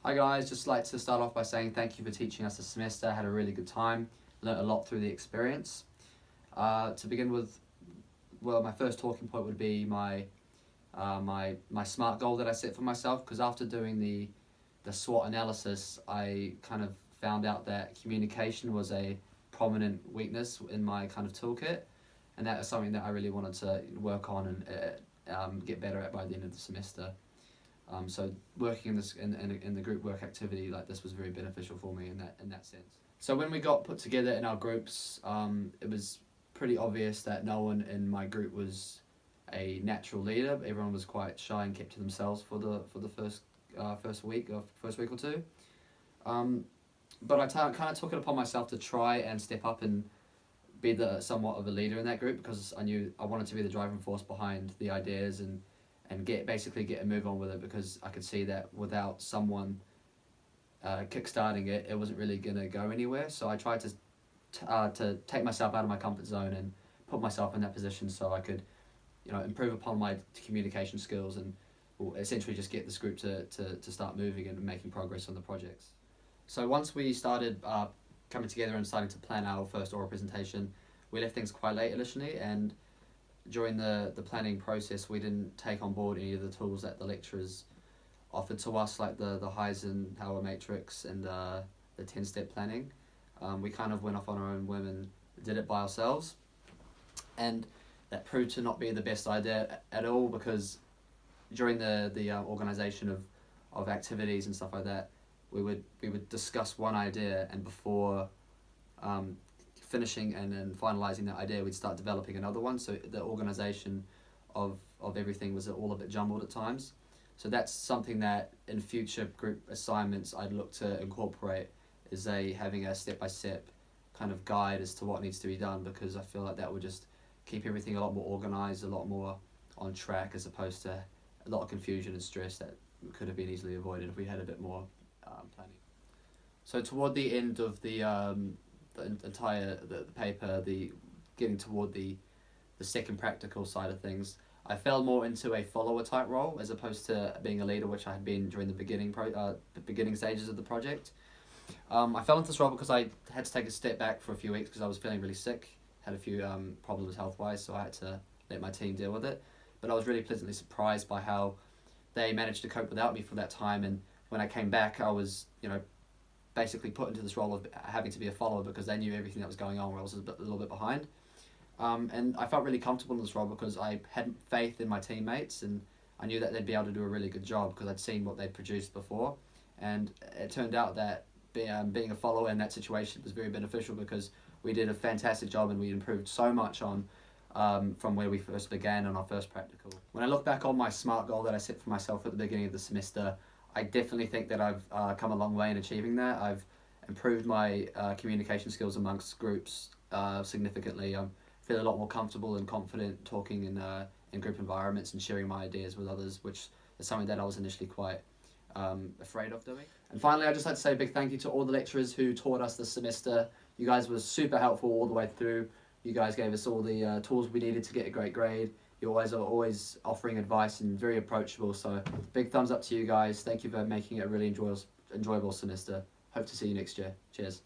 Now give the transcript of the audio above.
Hi guys, just like to start off by saying thank you for teaching us this semester. I had a really good time, learnt a lot through the experience. To begin with, well, my first talking point would be my SMART goal that I set for myself, because after doing the SWOT analysis, I kind of found out that communication was a prominent weakness in my kind of toolkit, and that is something that I really wanted to work on and get better at by the end of the semester. So working in this in the group work activity like this was very beneficial for me in that sense. So when we got put together in our groups, it was pretty obvious that no one in my group was a natural leader. Everyone was quite shy and kept to themselves for the first week or two. But I kind of took it upon myself to try and step up and be somewhat of a leader in that group, because I knew I wanted to be the driving force behind the ideas and basically get a move on with it, because I could see that without someone kickstarting it, it wasn't really gonna go anywhere. So I tried to take myself out of my comfort zone and put myself in that position so I could, improve upon my communication skills and essentially just get this group to start moving and making progress on the projects. So once we started coming together and starting to plan our first oral presentation, we left things quite late initially, and during the planning process, we didn't take on board any of the tools that the lecturers offered to us, like the Eisenhower matrix and the 10-step planning. We kind of went off on our own whim and did it by ourselves, and that proved to not be the best idea at all, because during the organisation of activities and stuff like that, we would discuss one idea, and before finishing and then finalising that idea, we'd start developing another one. So the organisation of everything was all a bit jumbled at times. So that's something that in future group assignments I'd look to incorporate, is having a step-by-step kind of guide as to what needs to be done, because I feel like that would just keep everything a lot more organised, a lot more on track, as opposed to a lot of confusion and stress that could have been easily avoided if we had a bit more planning. So toward the end of the entire paper, getting toward the second practical side of things, I fell more into a follower type role as opposed to being a leader, which I had been during the beginning stages of the project. I fell into this role because I had to take a step back for a few weeks because I was feeling really sick, had a few problems health-wise, so I had to let my team deal with it. But I was really pleasantly surprised by how they managed to cope without me for that time, and when I came back, I was, basically put into this role of having to be a follower, because they knew everything that was going on where I was a little bit behind. And I felt really comfortable in this role because I had faith in my teammates, and I knew that they'd be able to do a really good job because I'd seen what they'd produced before. And it turned out that being a follower in that situation was very beneficial, because we did a fantastic job and we improved so much on from where we first began on our first practical. When I look back on my SMART goal that I set for myself at the beginning of the semester, I definitely think that I've come a long way in achieving that. I've improved my communication skills amongst groups significantly. I feel a lot more comfortable and confident talking in group environments and sharing my ideas with others, which is something that I was initially quite afraid of doing. And finally, I'd just like to say a big thank you to all the lecturers who taught us this semester. You guys were super helpful all the way through. You guys gave us all the tools we needed to get a great grade. You guys are always offering advice and very approachable, so big thumbs up to you guys. Thank you for making it a really enjoyable semester. Hope to see you next year. Cheers.